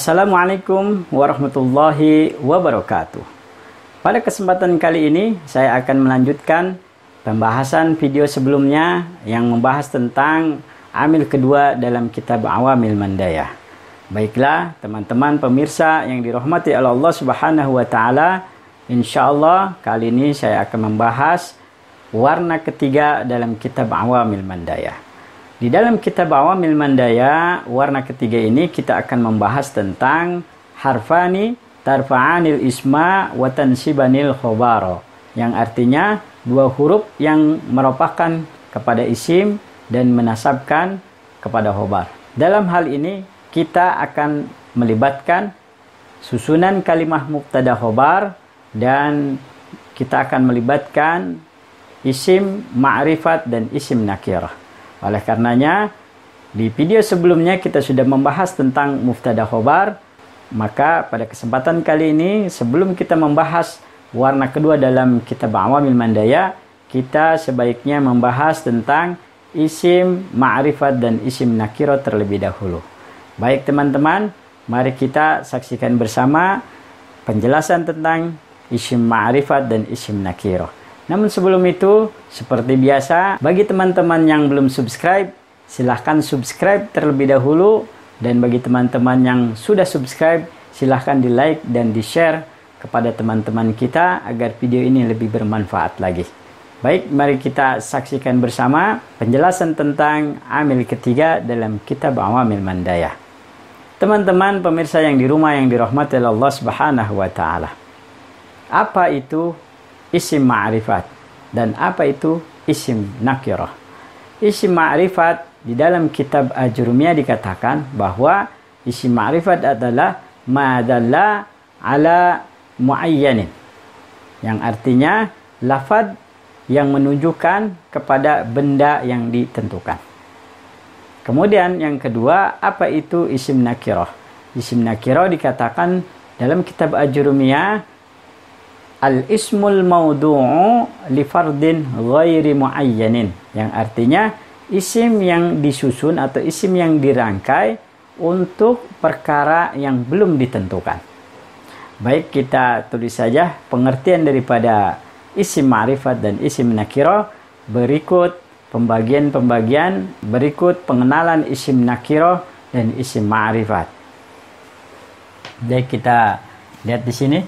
Assalamualaikum warahmatullahi wabarakatuh. Pada kesempatan kali ini saya akan melanjutkan pembahasan video sebelumnya yang membahas tentang amil kedua dalam kitab Awamil Mandaya. Baiklah teman-teman pemirsa yang dirahmati oleh Allah Subhanahu wa taala, insyaallah kali ini saya akan membahas warna ketiga dalam kitab Awamil Mandaya. Di dalam kitab Awamil Mandaya, warna ketiga ini kita akan membahas tentang harfani tarfa'anil isma wa tansibanil khobaro, yang artinya dua huruf yang merupakan kepada isim dan menasabkan kepada khobar. Dalam hal ini kita akan melibatkan susunan kalimah mubtada khobar dan kita akan melibatkan isim ma'rifat dan isim nakirah. Oleh karenanya, di video sebelumnya kita sudah membahas tentang mubtada khobar. Maka pada kesempatan kali ini, sebelum kita membahas warna kedua dalam kitab Awamil Mandaya, kita sebaiknya membahas tentang isim ma'rifat dan isim nakiro terlebih dahulu. Baik teman-teman, mari kita saksikan bersama penjelasan tentang isim ma'rifat dan isim nakiro. Namun sebelum itu, seperti biasa, bagi teman-teman yang belum subscribe, silahkan subscribe terlebih dahulu. Dan bagi teman-teman yang sudah subscribe, silahkan di like dan di share kepada teman-teman kita agar video ini lebih bermanfaat lagi. Baik, mari kita saksikan bersama penjelasan tentang amil ketiga dalam kitab Awamil Mandaya. Teman-teman pemirsa yang di rumah yang dirahmati Allah Subhanahu wa taala. Apa itu isim ma'rifat dan apa itu isim nakirah? Isim ma'rifat di dalam kitab Ajurumiyah dikatakan bahwa isim ma'rifat adalah madalla ala muayyanin, yang artinya lafaz yang menunjukkan kepada benda yang ditentukan. Kemudian yang kedua, apa itu isim nakirah? Isim nakirah dikatakan dalam kitab Ajurumiyah al-ismul maudu'u li fardin ghairi muayyanin, yang artinya isim yang disusun atau isim yang dirangkai untuk perkara yang belum ditentukan. Baik, kita tulis saja pengertian daripada isim ma'rifat dan isim nakirah. Berikut pembagian-pembagian, berikut pengenalan isim nakirah dan isim ma'rifat. Baik, kita lihat di sini.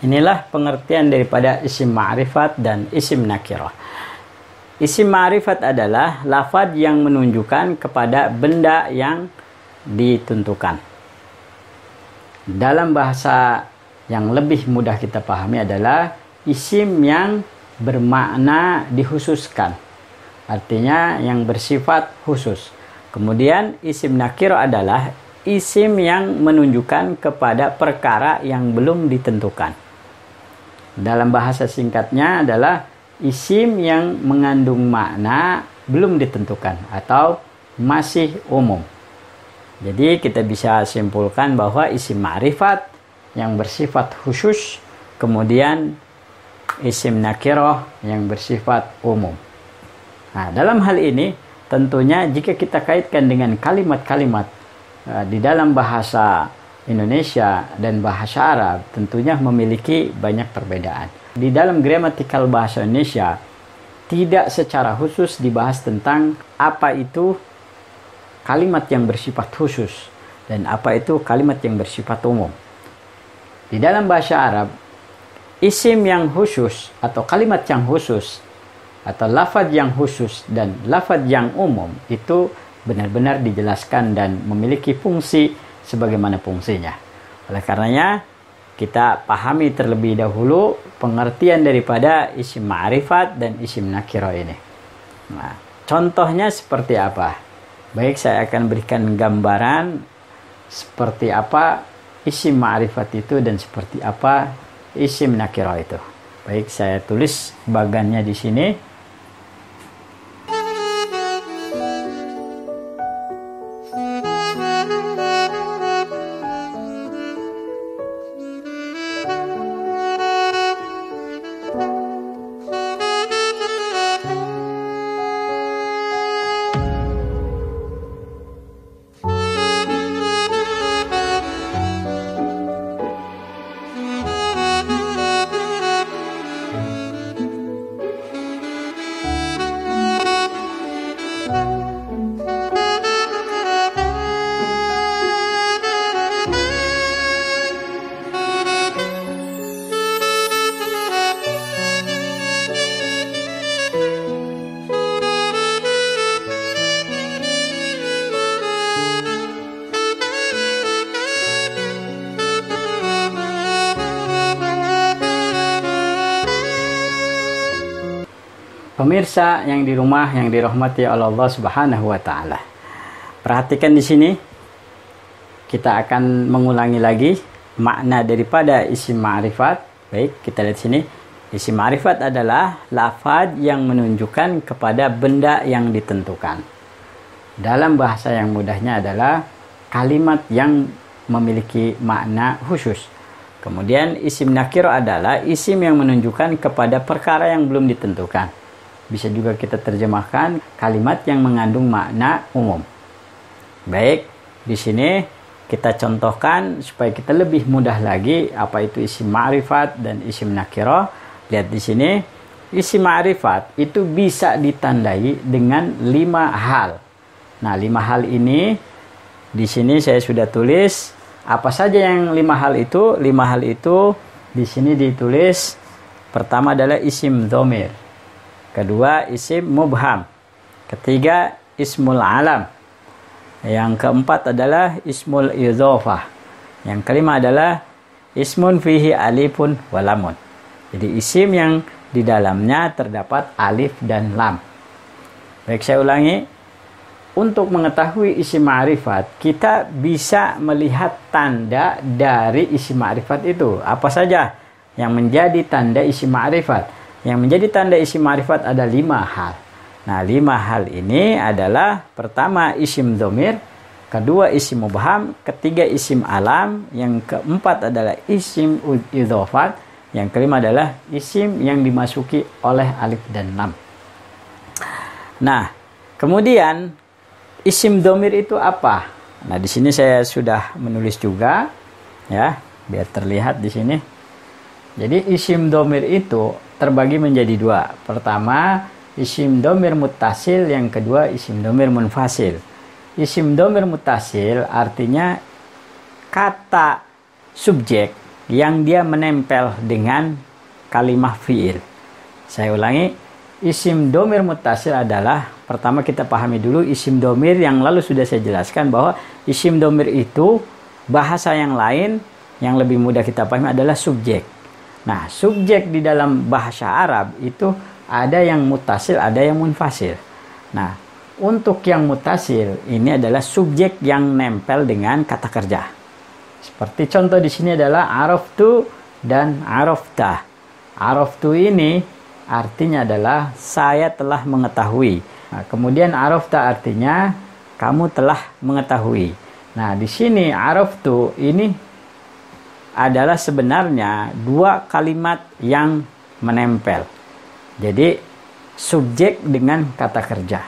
Inilah pengertian daripada isim ma'rifat dan isim nakirah. Isim ma'rifat adalah lafaz yang menunjukkan kepada benda yang ditentukan. Dalam bahasa yang lebih mudah kita pahami adalah isim yang bermakna dikhususkan. Artinya yang bersifat khusus. Kemudian isim nakirah adalah isim yang menunjukkan kepada perkara yang belum ditentukan. Dalam bahasa singkatnya adalah isim yang mengandung makna belum ditentukan atau masih umum. Jadi kita bisa simpulkan bahwa isim ma'rifat yang bersifat khusus, kemudian isim nakirah yang bersifat umum. Nah, dalam hal ini tentunya jika kita kaitkan dengan kalimat-kalimat di dalam bahasa Indonesia dan bahasa Arab, tentunya memiliki banyak perbedaan. Di dalam gramatikal bahasa Indonesia tidak secara khusus dibahas tentang apa itu kalimat yang bersifat khusus dan apa itu kalimat yang bersifat umum. Di dalam bahasa Arab, isim yang khusus atau kalimat yang khusus atau lafaz yang khusus dan lafaz yang umum itu benar-benar dijelaskan dan memiliki fungsi sebagaimana fungsinya. Oleh karenanya, kita pahami terlebih dahulu pengertian daripada isim ma'rifat dan isim nakirah ini. Nah, contohnya seperti apa? Baik, saya akan berikan gambaran seperti apa isim ma'rifat itu dan seperti apa isim nakirah itu. Baik, saya tulis bagannya di sini. Pemirsa yang di rumah yang dirahmati oleh Allah Subhanahu wa taala. Perhatikan di sini. Kita akan mengulangi lagi makna daripada isim ma'rifat. Baik, kita lihat sini. Isim ma'rifat adalah lafaz yang menunjukkan kepada benda yang ditentukan. Dalam bahasa yang mudahnya adalah kalimat yang memiliki makna khusus. Kemudian isim nakir adalah isim yang menunjukkan kepada perkara yang belum ditentukan. Bisa juga kita terjemahkan kalimat yang mengandung makna umum. Baik, di sini kita contohkan supaya kita lebih mudah lagi apa itu isim ma'rifat dan isim nakirah. Lihat di sini, isim ma'rifat itu bisa ditandai dengan 5 hal. Nah, 5 hal ini di sini saya sudah tulis. Apa saja yang 5 hal itu? 5 hal itu di sini ditulis. Pertama adalah isim dhamir. Kedua, isim mubham. Ketiga, ismul alam. Yang keempat adalah ismul idhofah. Yang kelima adalah ismun fihi alifun walamun. Jadi isim yang di dalamnya terdapat alif dan lam. Baik, saya ulangi. Untuk mengetahui isim ma'rifat, kita bisa melihat tanda dari isim ma'rifat itu. Apa saja yang menjadi tanda isim ma'rifat? Yang menjadi tanda isim ma'rifat ada 5 hal. Nah, 5 hal ini adalah pertama isim dhamir, kedua isim mubham, ketiga isim alam, yang keempat adalah isim idhofat, yang kelima adalah isim yang dimasuki oleh alif dan lam. Nah, kemudian isim dhamir itu apa? Nah, di sini saya sudah menulis juga, ya, biar terlihat di sini. Jadi isim dhamir itu terbagi menjadi 2. Pertama, isim dhamir muttasil, yang kedua isim dhamir munfasil. Isim dhamir muttasil artinya kata subjek yang dia menempel dengan kalimat fiil. Saya ulangi, isim dhamir muttasil adalah, pertama kita pahami dulu isim dhamir yang lalu sudah saya jelaskan bahwa isim dhamir itu bahasa yang lain yang lebih mudah kita pahami adalah subjek. Nah, subjek di dalam bahasa Arab itu ada yang muttasil, ada yang munfasil. Nah, untuk yang muttasil ini adalah subjek yang nempel dengan kata kerja. Seperti contoh di sini adalah araftu dan arafta. Araftu ini artinya adalah saya telah mengetahui. Nah, kemudian arafta artinya kamu telah mengetahui. Nah, di sini araftu ini adalah sebenarnya 2 kalimat yang menempel. Jadi subjek dengan kata kerja,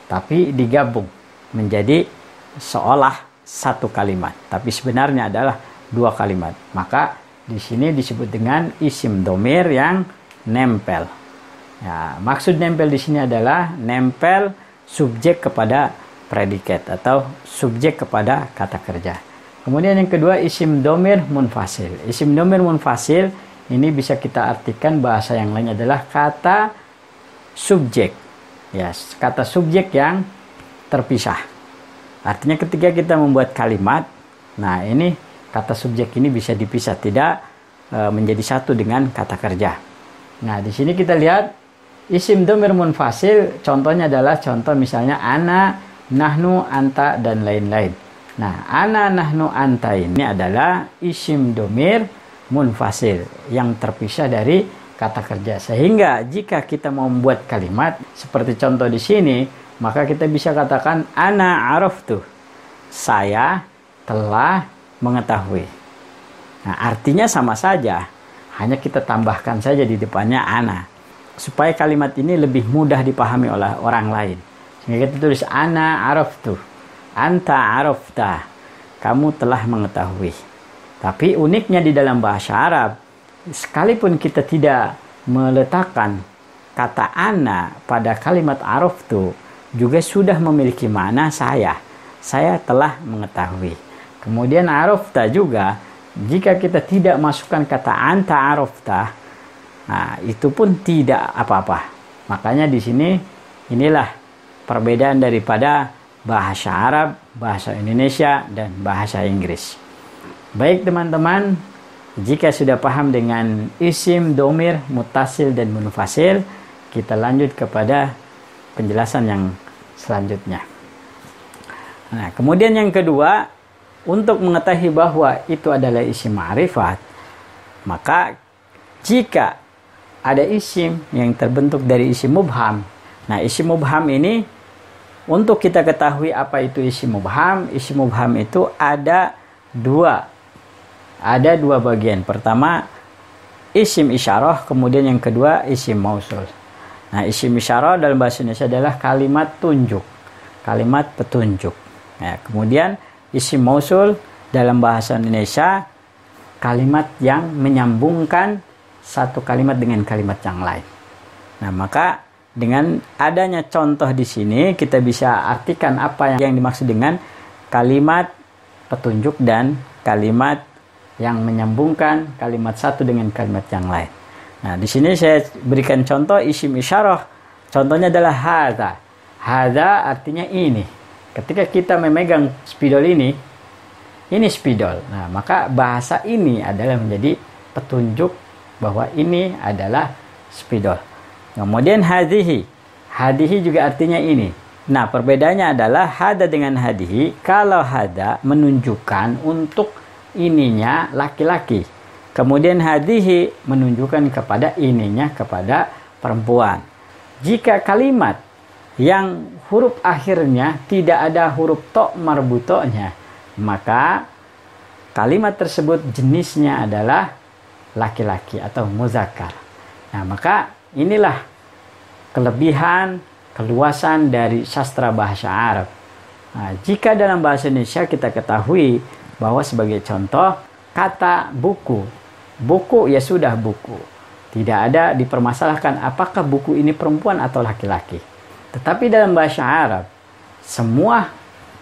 tapi digabung menjadi seolah 1 kalimat, tapi sebenarnya adalah 2 kalimat. Maka di sini disebut dengan isim dhamir yang nempel. Ya, maksud nempel di sini adalah nempel subjek kepada predikat atau subjek kepada kata kerja. Kemudian yang kedua isim dhamir munfasil. Isim dhamir munfasil ini bisa kita artikan bahasa yang lain adalah kata subjek. Ya, kata subjek yang terpisah. Artinya ketika kita membuat kalimat, nah ini kata subjek ini bisa dipisah, tidak menjadi satu dengan kata kerja. Nah, di sini kita lihat isim dhamir munfasil, contohnya adalah contoh misalnya ana, nahnu, anta dan lain-lain. Nah, ana, nahnu, anta ini adalah isim domir munfasil yang terpisah dari kata kerja. Sehingga jika kita mau membuat kalimat seperti contoh di sini, maka kita bisa katakan ana araftu, saya telah mengetahui. Nah, artinya sama saja, hanya kita tambahkan saja di depannya ana, supaya kalimat ini lebih mudah dipahami oleh orang lain. Sehingga kita tulis ana araftu, anta arafta, kamu telah mengetahui. Tapi uniknya di dalam bahasa Arab, sekalipun kita tidak meletakkan kata ana pada kalimat araftu, juga sudah memiliki makna saya telah mengetahui. Kemudian arafta juga, jika kita tidak masukkan kata anta arafta, nah, itu pun tidak apa-apa. Makanya di sini inilah perbedaan daripada bahasa Arab, bahasa Indonesia, dan bahasa Inggris. Baik teman-teman, jika sudah paham dengan isim, domir, mutasil, dan munfasil, kita lanjut kepada penjelasan yang selanjutnya. Nah, kemudian yang kedua, untuk mengetahui bahwa itu adalah isim ma'rifat, maka jika ada isim yang terbentuk dari isim mubham. Nah, isim mubham ini, untuk kita ketahui apa itu isim mubham itu ada dua bagian. Pertama, isim isyarah, kemudian yang kedua isim mausul. Nah, isim isyarah dalam bahasa Indonesia adalah kalimat tunjuk, kalimat petunjuk. Nah, kemudian isim mausul dalam bahasa Indonesia kalimat yang menyambungkan satu kalimat dengan kalimat yang lain. Nah, maka dengan adanya contoh di sini, kita bisa artikan apa yang dimaksud dengan kalimat petunjuk dan kalimat yang menyambungkan kalimat satu dengan kalimat yang lain. Nah, di sini saya berikan contoh isim isyarah. Contohnya adalah hadza. Hadza artinya ini. Ketika kita memegang spidol ini spidol. Nah, maka bahasa ini adalah menjadi petunjuk bahwa ini adalah spidol. Kemudian hadihi. Hadihi juga artinya ini. Nah, perbedaannya adalah hada dengan hadihi. Kalau hada menunjukkan untuk ininya laki-laki. Kemudian hadihi menunjukkan kepada ininya kepada perempuan. Jika kalimat yang huruf akhirnya tidak ada huruf to marbutoknya, maka kalimat tersebut jenisnya adalah laki-laki atau muzakkar. Nah, maka inilah kelebihan, keluasan dari sastra bahasa Arab. Nah, jika dalam bahasa Indonesia kita ketahui bahwa sebagai contoh kata buku. Buku ya sudah buku. Tidak ada dipermasalahkan apakah buku ini perempuan atau laki-laki. Tetapi dalam bahasa Arab, semua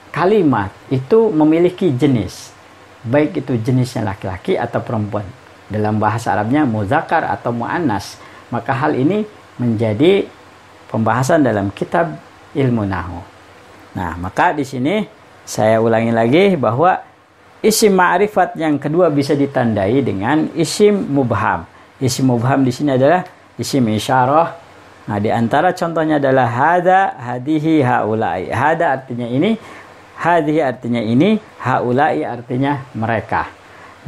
kalimat itu memiliki jenis. Baik itu jenisnya laki-laki atau perempuan. Dalam bahasa Arabnya muzakkar atau muannas. Maka hal ini menjadi pembahasan dalam kitab ilmu nahwu. Nah, maka di sini saya ulangi lagi bahwa isim ma'rifat yang kedua bisa ditandai dengan isim mubham. Isim mubham di sini adalah isim isyarah. Nah, di antara contohnya adalah hada, hadihi, haulai. Hada artinya ini, hadihi artinya ini, haulai artinya mereka.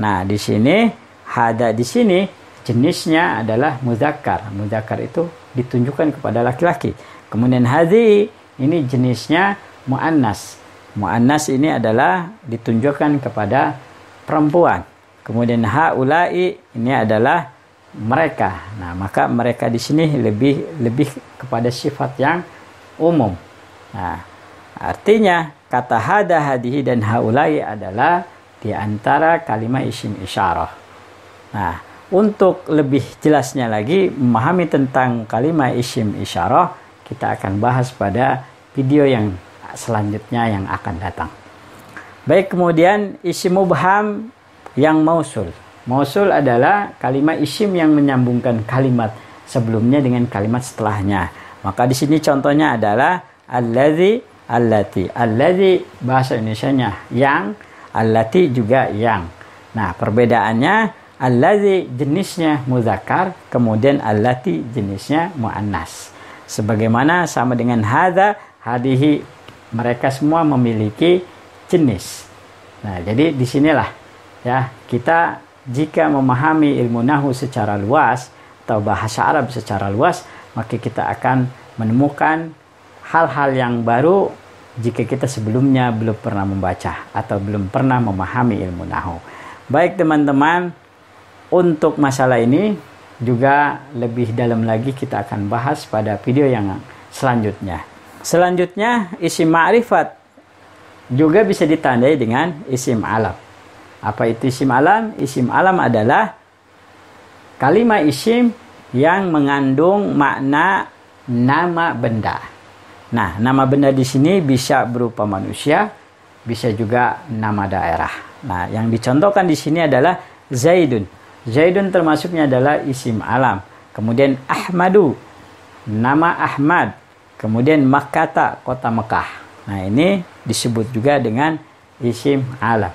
Nah, di sini hada di sini jenisnya adalah muzakkar. Muzakkar itu ditunjukkan kepada laki-laki. Kemudian hadhi ini jenisnya muannas. Muannas ini adalah ditunjukkan kepada perempuan. Kemudian haulai ini adalah mereka. Nah, maka mereka di sini lebih kepada sifat yang umum. Nah, artinya kata hada, hadihi, dan haulai adalah di antara kalimat isim isyarah. Nah, untuk lebih jelasnya lagi memahami tentang kalimat isim isyarah, kita akan bahas pada video yang selanjutnya yang akan datang. Baik, kemudian isim mubham yang mausul. Mausul adalah kalimat isim yang menyambungkan kalimat sebelumnya dengan kalimat setelahnya. Maka di sini contohnya adalah allazi, allati. Allazi bahasa Indonesianya yang, allati juga yang. Nah, perbedaannya allazi jenisnya muzakkar, kemudian allati jenisnya muannas. Sebagaimana sama dengan hadza, hadihi, mereka semua memiliki jenis. Nah, jadi disinilah ya kita jika memahami ilmu nahwu secara luas atau bahasa Arab secara luas, maka kita akan menemukan hal-hal yang baru jika kita sebelumnya belum pernah membaca atau belum pernah memahami ilmu nahwu. Baik teman-teman, untuk masalah ini juga lebih dalam lagi kita akan bahas pada video yang selanjutnya. Selanjutnya, isim ma'rifat juga bisa ditandai dengan isim alam. Apa itu isim alam? Isim alam adalah kalimat isim yang mengandung makna nama benda. Nah, nama benda di sini bisa berupa manusia, bisa juga nama daerah. Nah, yang dicontohkan di sini adalah Zaidun. Zaidun termasuknya adalah isim alam. Kemudian Ahmadu, nama Ahmad. Kemudian Makkata, kota Mekah. Nah, ini disebut juga dengan isim alam.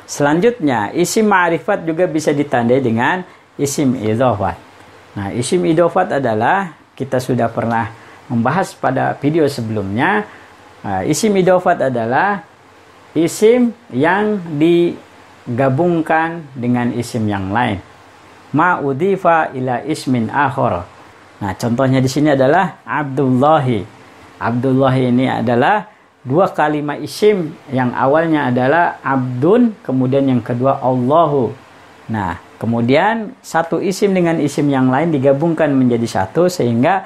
Selanjutnya, isim ma'rifat juga bisa ditandai dengan isim idhofat. Nah, isim idhofat adalah, kita sudah pernah membahas pada video sebelumnya, isim idhofat adalah isim yang digabungkan dengan isim yang lain. Ma'udhifa ila ismin akhar. Nah, contohnya di sini adalah Abdullahi. Abdullahi ini adalah dua kalimat isim yang awalnya adalah abdun, kemudian yang kedua Allahu. Nah, kemudian satu isim dengan isim yang lain digabungkan menjadi satu sehingga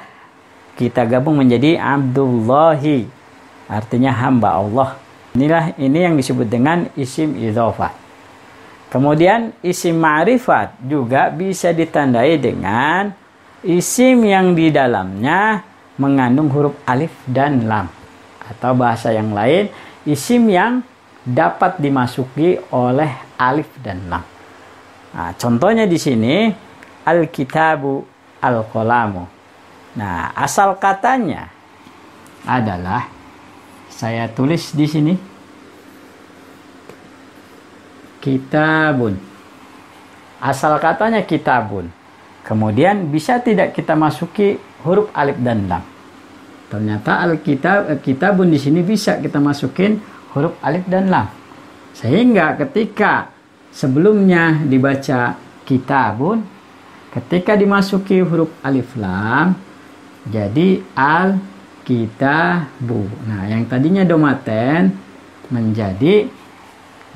kita gabung menjadi Abdullahi. Artinya hamba Allah. Ini yang disebut dengan isim idhofah. Kemudian isim ma'rifat juga bisa ditandai dengan isim yang di dalamnya mengandung huruf alif dan lam. Atau bahasa yang lain, isim yang dapat dimasuki oleh alif dan lam. Nah, contohnya di sini al-kitabu, al-qalamu. Nah, asal katanya adalah, saya tulis di sini, kitabun. Asal katanya kitabun. Kemudian bisa tidak kita masuki huruf alif dan lam? Ternyata kitabun di sini bisa kita masukin huruf alif dan lam. Sehingga ketika sebelumnya dibaca kitabun, ketika dimasuki huruf alif lam, jadi al-kitabu. Nah, yang tadinya domaten menjadi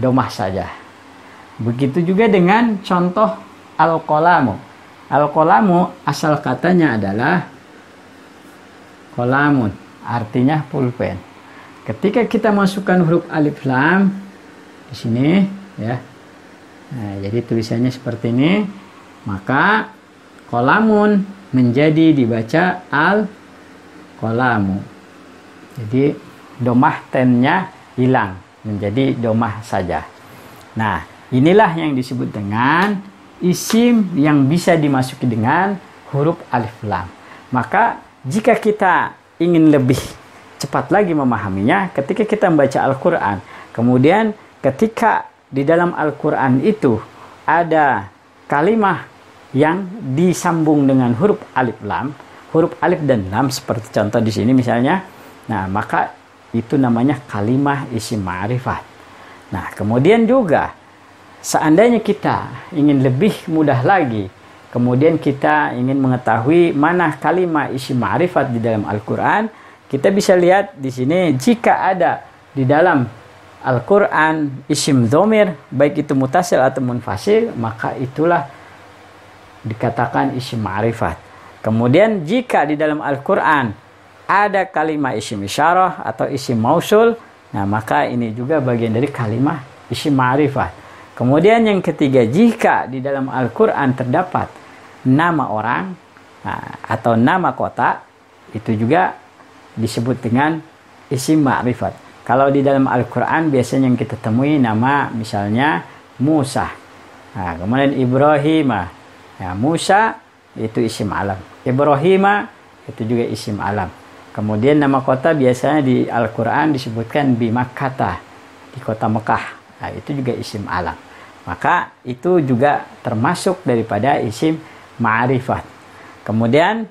domah saja. Begitu juga dengan contoh al-qalamu. Al-qalamu asal katanya adalah qalamun, artinya pulpen. Ketika kita masukkan huruf alif lam di sini ya. Nah, jadi tulisannya seperti ini, maka qalamun menjadi dibaca al-qalamu. Jadi domah tennya hilang menjadi domah saja. Nah, inilah yang disebut dengan isim yang bisa dimasuki dengan huruf alif lam. Maka jika kita ingin lebih cepat lagi memahaminya, ketika kita membaca Al-Quran, kemudian ketika di dalam Al-Quran itu ada kalimat yang disambung dengan huruf alif lam, huruf alif dan lam seperti contoh di sini misalnya, nah maka itu namanya kalimat isim ma'rifat. Nah, kemudian juga seandainya kita ingin lebih mudah lagi, kemudian kita ingin mengetahui mana kalimat isim ma'rifat di dalam Al-Quran, kita bisa lihat di sini jika ada di dalam Al-Quran isim dhamir, baik itu mutasil atau munfasil, maka itulah dikatakan isim ma'rifat. Kemudian jika di dalam Al-Quran ada kalimat isim isyarah atau isim mausul, nah maka ini juga bagian dari kalimat isim ma'rifat. Kemudian yang ketiga, jika di dalam Al-Quran terdapat nama orang atau nama kota, itu juga disebut dengan isim ma'rifat. Kalau di dalam Al-Quran biasanya yang kita temui nama misalnya Musa. Nah, kemudian Ibrahim. Ya, Musa itu isim alam. Ibrahim itu juga isim alam. Kemudian nama kota biasanya di Al-Quran disebutkan Bimakkata, di kota Mekah. Nah, itu juga isim alam. Maka itu juga termasuk daripada isim ma'rifat. Kemudian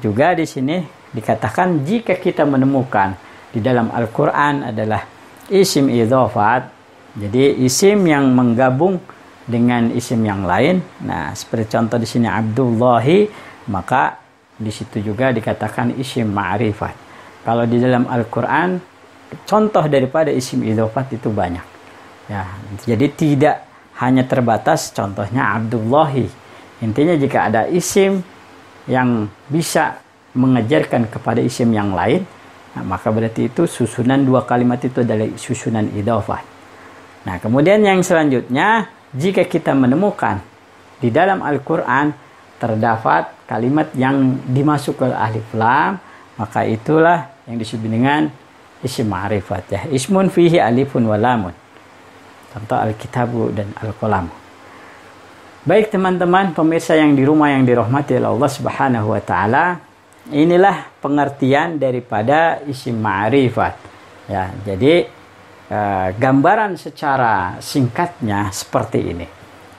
juga di sini dikatakan jika kita menemukan di dalam Al-Quran adalah isim idhofat, Jadi isim yang menggabung dengan isim yang lain. Nah, seperti contoh di sini Abdullahi, maka di situ juga dikatakan isim ma'rifat. Kalau di dalam Al-Qur'an contoh daripada isim idhofat itu banyak. Ya, jadi tidak hanya terbatas contohnya Abdullahi. Intinya jika ada isim yang bisa mengajarkan kepada isim yang lain, nah, maka berarti itu susunan dua kalimat itu adalah susunan idhofat. Nah, kemudian yang selanjutnya, jika kita menemukan di dalam Al-Quran terdapat kalimat yang dimasuk ke alif lam, maka itulah yang disebut dengan isim ma'rifat, ya. Ismun fihi alifun wa lamun. Contoh Al-Kitabu dan Al-Qalam. Baik teman-teman pemirsa yang di rumah yang dirahmati oleh Allah Subhanahu wa taala, inilah pengertian daripada isim ma'rifat. Ya, jadi gambaran secara singkatnya seperti ini.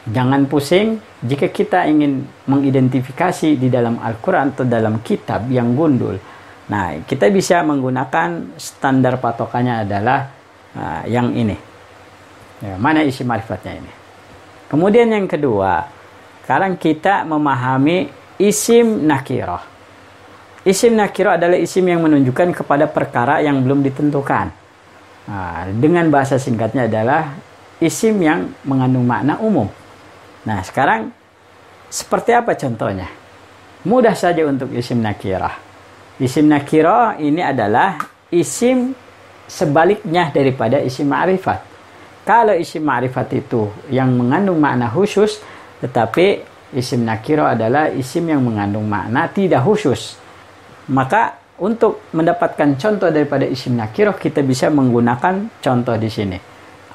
Jangan pusing jika kita ingin mengidentifikasi di dalam Al-Quran atau dalam kitab yang gundul. Nah, kita bisa menggunakan standar patokannya adalah yang ini. Ya, mana isim ma'rifatnya ini? Kemudian yang kedua, sekarang kita memahami isim nakirah. Isim nakirah adalah isim yang menunjukkan kepada perkara yang belum ditentukan. Nah, dengan bahasa singkatnya adalah isim yang mengandung makna umum. Nah, sekarang seperti apa contohnya? Mudah saja untuk isim nakirah. Isim nakirah ini adalah isim sebaliknya daripada isim ma'rifat. Kalau isim ma'rifat itu yang mengandung makna khusus, tetapi isim nakirah adalah isim yang mengandung makna tidak khusus. Maka untuk mendapatkan contoh daripada isim nakirah, kita bisa menggunakan contoh di sini.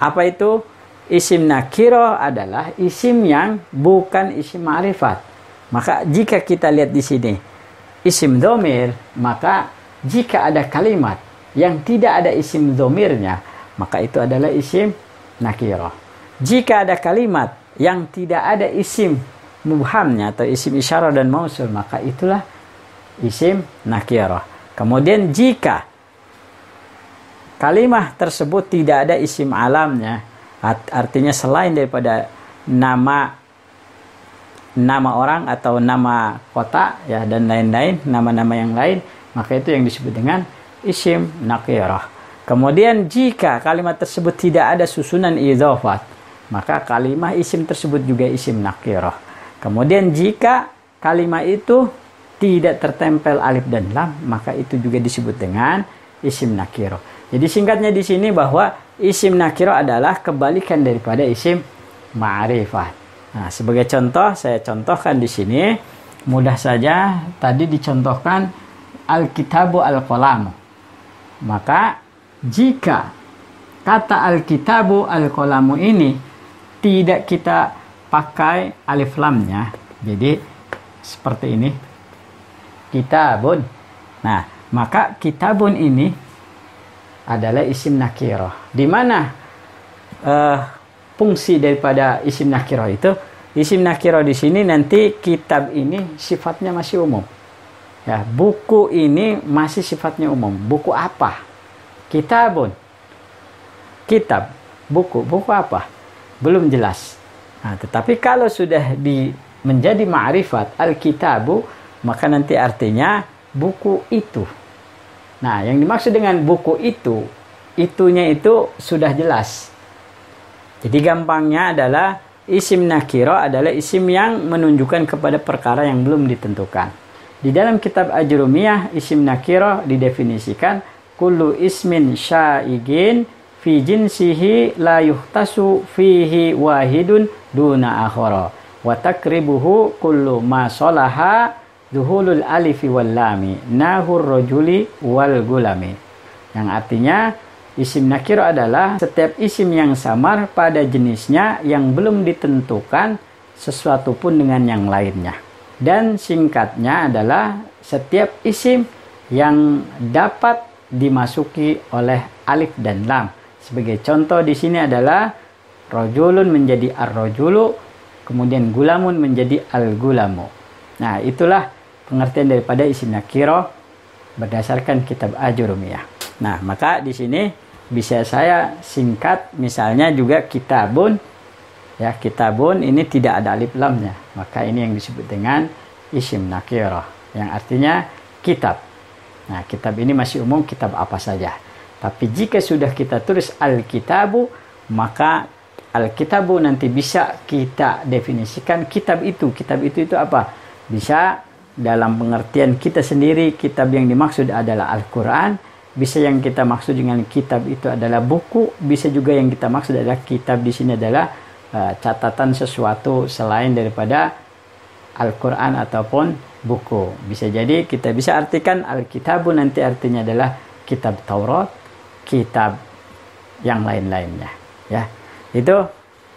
Apa itu? Isim nakirah adalah isim yang bukan isim ma'rifat. Maka jika kita lihat di sini isim dhamir, maka jika ada kalimat yang tidak ada isim dhamirnya, maka itu adalah isim nakirah. Jika ada kalimat yang tidak ada isim mubhamnya atau isim isyarah dan mausul, maka itulah isim nakirah. Kemudian jika kalimat tersebut tidak ada isim alamnya, artinya selain daripada nama orang atau nama kota, ya, dan lain-lain, nama-nama yang lain, maka itu yang disebut dengan isim nakirah. Kemudian jika kalimat tersebut tidak ada susunan idhofat, maka kalimat isim tersebut juga isim nakirah. Kemudian jika kalimat itu tidak tertempel alif dan lam, maka itu juga disebut dengan isim nakirah. Jadi singkatnya di sini bahwa isim nakirah adalah kebalikan daripada isim ma'rifat. Nah, sebagai contoh saya contohkan di sini, mudah saja tadi dicontohkan Al-Kitabu Al-Qalamu. Maka jika kata Al-Kitabu Al-Qalamu ini tidak kita pakai alif lamnya, jadi seperti ini, kitabun. Nah, maka kitabun ini adalah isim nakirah. Di mana fungsi daripada isim nakirah itu? Isim nakirah di sini nanti kitab ini sifatnya masih umum. Ya, buku ini masih sifatnya umum. Buku apa? Kitabun. Kitab, buku apa? Belum jelas. Nah, tetapi kalau sudah menjadi ma'rifat al-kitabu, maka nanti artinya buku itu. Nah, yang dimaksud dengan buku itu, itunya itu sudah jelas. Jadi gampangnya adalah isim nakirah adalah isim yang menunjukkan kepada perkara yang belum ditentukan. Di dalam kitab Ajrumiyah, isim nakirah didefinisikan kullu ismin syaigin fi jinsihi la yuhtasu fihi wahidun duna akhara wa takribuhu kullu ma salaha duhulul alifi wal lami nahur rajuli wal gulami. Yang artinya isim nakirah adalah setiap isim yang samar pada jenisnya yang belum ditentukan sesuatu pun dengan yang lainnya. Dan singkatnya adalah setiap isim yang dapat dimasuki oleh alif dan lam. Sebagai contoh di sini adalah rajulun menjadi ar-rajulu, kemudian gulamun menjadi al-gulamu. Nah, itulah pengertian daripada isim nakirah berdasarkan kitab Ajrumiyah. Nah, maka di sini bisa saya singkat misalnya juga kitabun. Ya, kitabun ini tidak ada alif lamnya, maka ini yang disebut dengan isim nakirah yang artinya kitab. Nah, kitab ini masih umum, kitab apa saja. Tapi jika sudah kita tulis al-kitabu, maka al-kitabu nanti bisa kita definisikan kitab itu. Kitab itu apa? Bisa dalam pengertian kita sendiri, kitab yang dimaksud adalah Al-Quran. Bisa yang kita maksud dengan kitab itu adalah buku. Bisa juga yang kita maksud adalah kitab di sini adalah catatan sesuatu selain daripada Al-Quran ataupun buku. Bisa jadi kita bisa artikan Al-Kitabu nanti artinya adalah kitab Taurat, kitab yang lain-lainnya. Ya,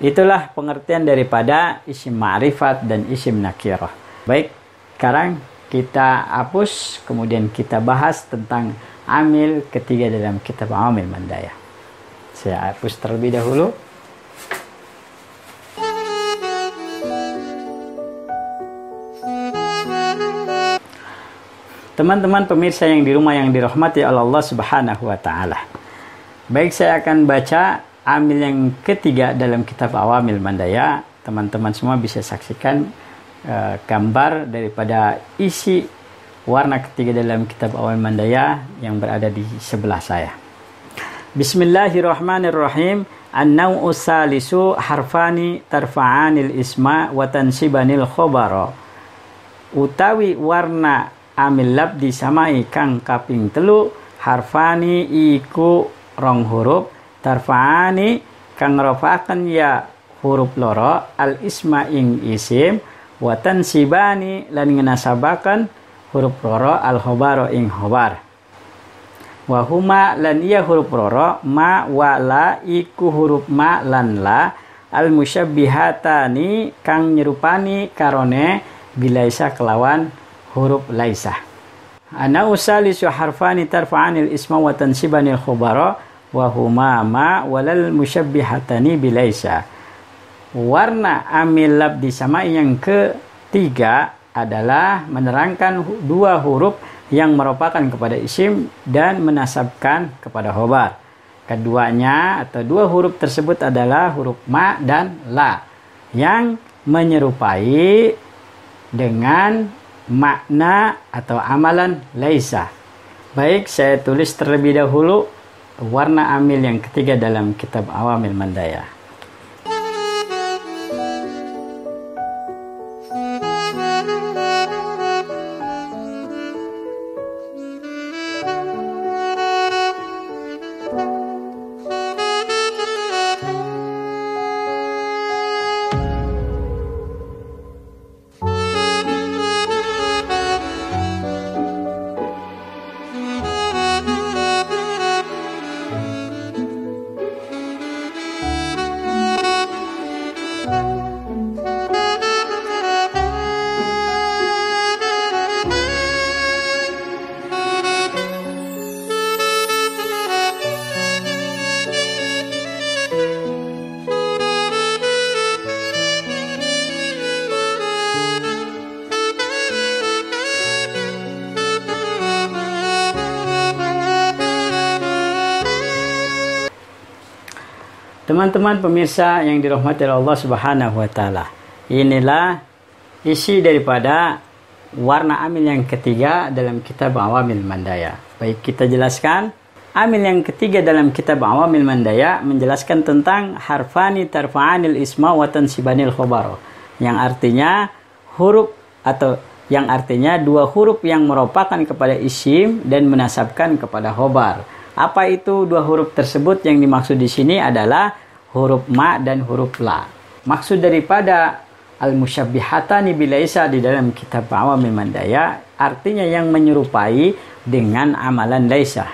itulah pengertian daripada isim ma'rifat dan isim nakirah. Baik, sekarang kita hapus, kemudian kita bahas tentang amil ketiga dalam kitab Awamil Mandaya. Saya hapus terlebih dahulu. Teman-teman pemirsa yang di rumah yang dirahmati oleh Allah Subhanahu wa taala. Baik, saya akan baca amil yang ketiga dalam kitab Awamil Mandaya. Teman-teman semua bisa saksikan gambar daripada isi warna ketiga dalam kitab Awamil Mandaya yang berada di sebelah saya. Bismillahirrahmanirrahim. An-naw'u salisu harfani tarfa'anil isma wa tansibanil khobaro. Utawi warna amil labdi samai kang kaping telu harfani iku rong huruf tarfa'ani kang rafa'aken ya huruf loro al isma ing isim wa tansibani lan nganasabaken huruf loro al khobaro ing khobar wa huma lan iya huruf loro ma wa la iku huruf ma lan la al musyabbihatani kang nyerupani karone bilaisa kelawan huruf laisah. Ana usalisu harfani tarfa'anil isma wa tansibanil khubara wa huma ma walal musyabbihatani bilaisa. Warna amil labdi sama yang ketiga adalah menerangkan dua huruf yang merupakan kepada isim dan menasabkan kepada khobar. Keduanya atau dua huruf tersebut adalah huruf ma dan la yang menyerupai dengan makna atau amalan laisa. Baik, saya tulis terlebih dahulu warna amil yang ketiga dalam kitab Awamil Mandaya. Teman-teman pemirsa yang dirahmati Allah Subhanahu wa taala. Inilah isi daripada warna amil yang ketiga dalam kitab Awamil Mandaya. Baik, kita jelaskan. Amil yang ketiga dalam kitab Awamil Mandaya menjelaskan tentang harfani tarfa'anil isma wa tansibanil khobar. Yang artinya huruf atau yang artinya dua huruf yang merupakan kepada isim dan menasabkan kepada khobar. Apa itu dua huruf tersebut? Yang dimaksud di sini adalah huruf ma dan huruf la. Maksud daripada al-musyabbihatani bilaisa di dalam kitab Awamil Mandaya artinya yang menyerupai dengan amalan laisa.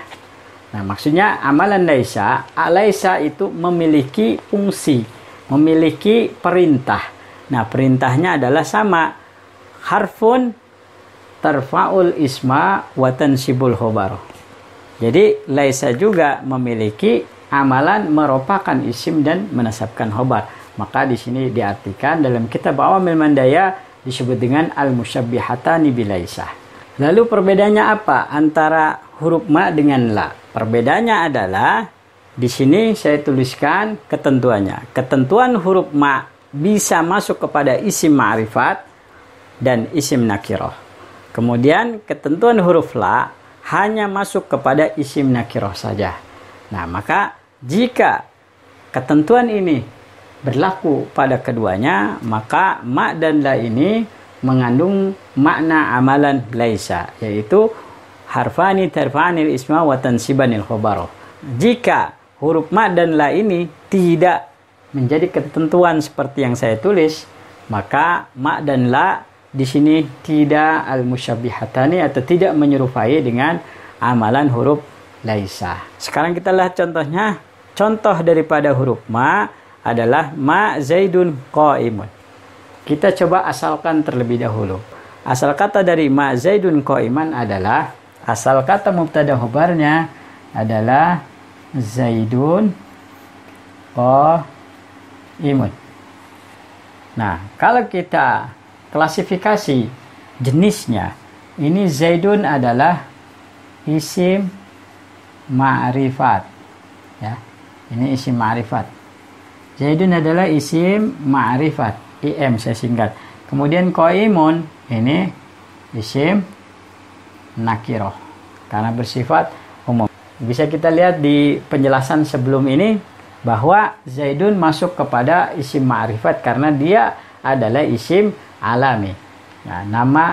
Nah, maksudnya amalan laisa, laisa itu memiliki fungsi, memiliki perintah. Nah, perintahnya adalah sama. Harfun tarfa'ul isma wa tansibul khobar. Jadi laisa juga memiliki amalan merupakan isim dan menasabkan khobar. Maka di sini diartikan dalam kitab Awamil Mandaya disebut dengan al-musyabbihatani bilaisa. Lalu perbedaannya apa antara huruf ma dengan la? Perbedaannya adalah di sini saya tuliskan ketentuannya. Ketentuan huruf ma bisa masuk kepada isim ma'rifat dan isim nakiroh. Kemudian ketentuan huruf la hanya masuk kepada isim nakiroh saja. Nah, maka jika ketentuan ini berlaku pada keduanya, maka ma dan la ini mengandung makna amalan laisa, yaitu harfani tarfa'anil isma wa tansibanil khobaroh. Jika huruf ma dan la ini tidak menjadi ketentuan seperti yang saya tulis, maka ma dan la di sini tidak al-musyabbihatani atau tidak menyerupai dengan amalan huruf laisa. Sekarang kita lihat contohnya. Contoh daripada huruf ma adalah ma zaidun qaimun. Kita coba asalkan terlebih dahulu. Asal kata dari ma zaidun qaiman adalah, asal kata mubtada khobarnya adalah zaidun qaimun. Nah, kalau kita klasifikasi jenisnya, ini zaidun adalah isim ma'rifat. Ya, ini isim ma'rifat. Zaidun adalah isim ma'rifat. IM saya singkat. Kemudian qaimun ini isim nakiroh karena bersifat umum. Bisa kita lihat di penjelasan sebelum ini bahwa zaidun masuk kepada isim ma'rifat karena dia adalah isim alami. Nah,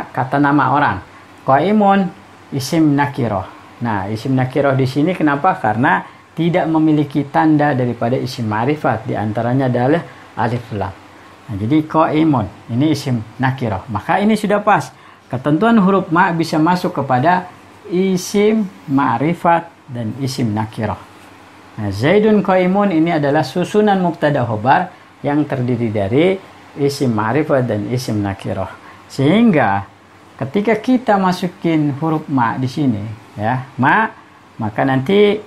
kata nama orang. Qaimun isim nakiroh. Nah, isim nakiroh di sini kenapa? Karena tidak memiliki tanda daripada isim ma'rifat, di antaranya adalah alif lam. Nah, jadi qaimun ini isim nakiroh. Maka ini sudah pas. Ketentuan huruf ma bisa masuk kepada isim ma'rifat dan isim nakiroh. Nah, zaidun qaimun ini adalah susunan mubtada khobar yang terdiri dari isim ma'rifat dan isim nakiroh. Sehingga ketika kita masukin huruf ma di sini, ya, ma, maka nanti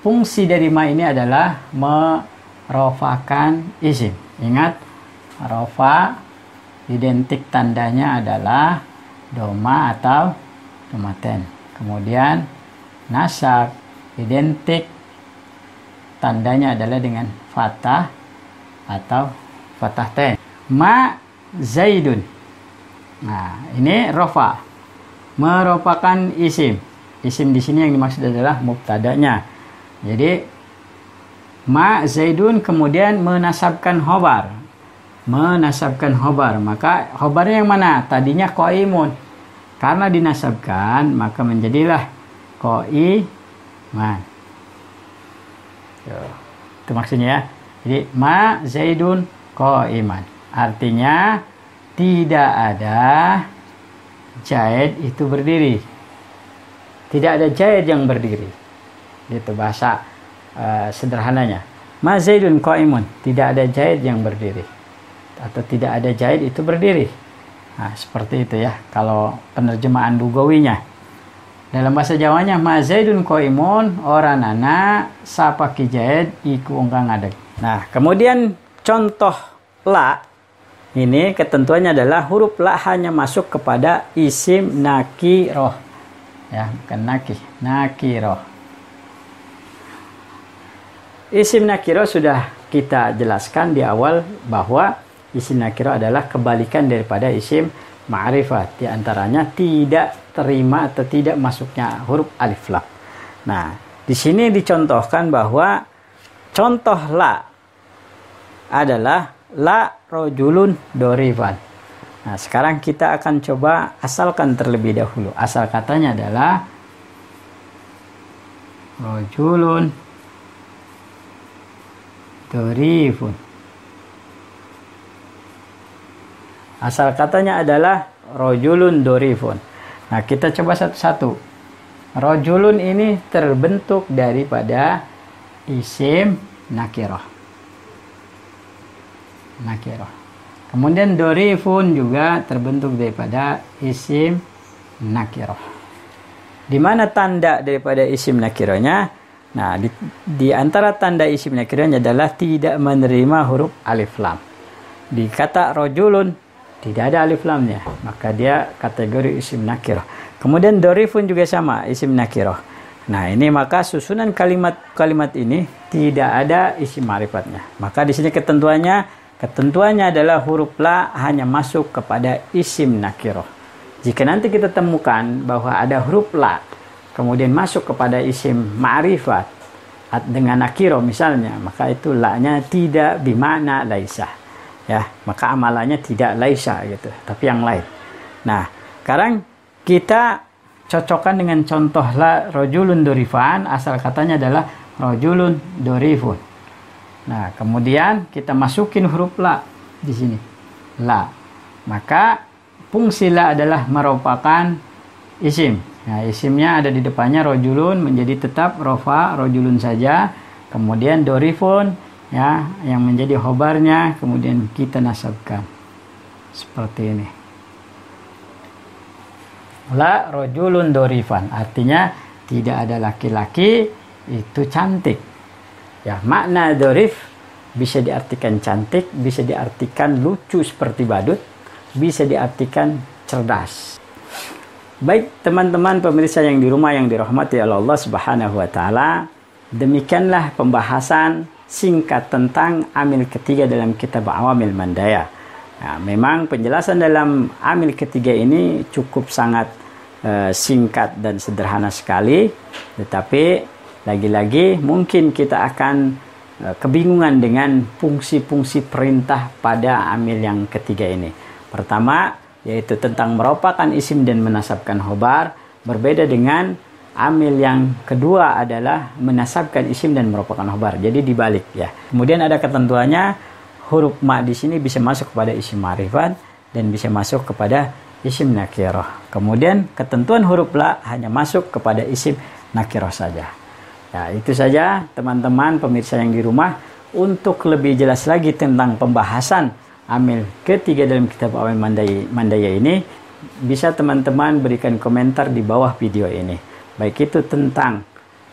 fungsi dari ma ini adalah merofakan isim. Ingat, rofa identik tandanya adalah doma atau domaten. Kemudian nasab identik tandanya adalah dengan fathah atau fathah ten. Ma zaidun. Nah, ini rofa, merupakan isim. Isim di sini yang dimaksud adalah mubtadanya. Jadi ma zaidun kemudian menasabkan khobar. Menasabkan khobar, maka khobarnya yang mana? Tadinya qaimun. Karena dinasabkan, maka menjadilah qaiman. Itu maksudnya ya. Jadi ma zaidun qaiman. Artinya tidak ada jaid itu berdiri. Tidak ada jaid yang berdiri. Itu bahasa sederhananya. Ma zaidun qaimun. Tidak ada jaid yang berdiri. Atau tidak ada jaid itu berdiri. Nah, seperti itu ya kalau penerjemahan lugawinya. Dalam bahasa Jawanya ma zaidun qaimun oranana sapaki jaid iku ongkang ngadeg. Nah, kemudian contoh la ini ketentuannya adalah huruf la hanya masuk kepada isim nakiroh. Ya, bukan nakiroh. Isim nakiroh sudah kita jelaskan di awal bahwa isim nakiroh adalah kebalikan daripada isim ma'rifat. Di antaranya tidak terima atau tidak masuknya huruf alif lam. Nah, di sini dicontohkan bahwa contoh la adalah la rojulun dorifan. Nah, sekarang kita akan coba asalkan terlebih dahulu. Asal katanya adalah rojulun dorifun. Asal katanya adalah rojulun dorifun. Nah, kita coba satu-satu. Rojulun ini terbentuk daripada isim nakiroh. Kemudian dorifun juga terbentuk daripada isim nakiroh. Di mana tanda daripada isim nakirohnya? Nah, di antara tanda isim nakirohnya adalah tidak menerima huruf alif lam. Di kata rojulun tidak ada alif lamnya, maka dia kategori isim nakiroh. Kemudian dorifun juga sama, isim nakiroh. Nah, ini maka susunan kalimat-kalimat ini tidak ada isim ma'rifatnya. Maka di sini ketentuannya adalah huruf la hanya masuk kepada isim nakiroh. Jika nanti kita temukan bahwa ada huruf la kemudian masuk kepada isim ma'rifat dengan nakiroh misalnya, maka itu la-nya tidak bimakna laisa. Ya, maka amalannya tidak laisa gitu, tapi yang lain. Nah, sekarang kita cocokkan dengan contoh la rojulun dorifan, asal katanya adalah rojulun dorifun. Nah, kemudian kita masukin huruf la di sini. La. Maka fungsi la adalah merupakan isim. Nah, isimnya ada di depannya rojulun menjadi tetap rofa rojulun saja. Kemudian dorifun ya yang menjadi khobarnya kemudian kita nasabkan. Seperti ini. La rojulun dorifan, artinya tidak ada laki-laki itu cantik. Ya, makna dorif bisa diartikan cantik, bisa diartikan lucu seperti badut, bisa diartikan cerdas. Baik teman-teman pemirsa yang di rumah yang dirahmati oleh Allah Subhanahu wa taala, demikianlah pembahasan singkat tentang amil ketiga dalam kitab Awamil Mandaya. Nah, memang penjelasan dalam amil ketiga ini cukup sangat singkat dan sederhana sekali, tetapi lagi-lagi mungkin kita akan kebingungan dengan fungsi-fungsi perintah pada amil yang ketiga ini. Pertama, yaitu tentang merupakan isim dan menasabkan khobar, berbeda dengan amil yang kedua adalah menasabkan isim dan merupakan khobar. Jadi dibalik ya. Kemudian ada ketentuannya, huruf ma di sini bisa masuk kepada isim ma'rifat dan bisa masuk kepada isim nakiroh. Kemudian ketentuan huruf la hanya masuk kepada isim nakiroh saja. Ya, itu saja teman-teman pemirsa yang di rumah. Untuk lebih jelas lagi tentang pembahasan amil ketiga dalam kitab Awamil Mandaya ini, bisa teman-teman berikan komentar di bawah video ini. Baik itu tentang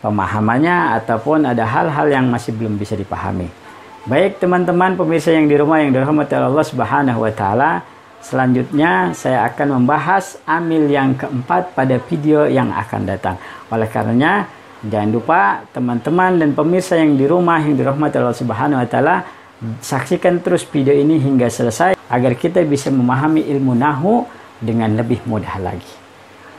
pemahamannya ataupun ada hal-hal yang masih belum bisa dipahami. Baik teman-teman pemirsa yang di rumah yang dirahmati Allah Subhanahu wa taala, selanjutnya saya akan membahas amil yang keempat pada video yang akan datang. Oleh karenanya jangan lupa teman-teman dan pemirsa yang di rumah yang dirahmati Allah Subhanahu wa taala, saksikan terus video ini hingga selesai agar kita bisa memahami ilmu nahwu dengan lebih mudah lagi.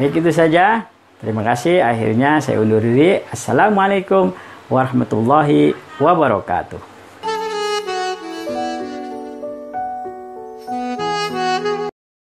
Baik, itu saja. Terima kasih. Akhirnya saya undur diri. Assalamualaikum warahmatullahi wabarakatuh.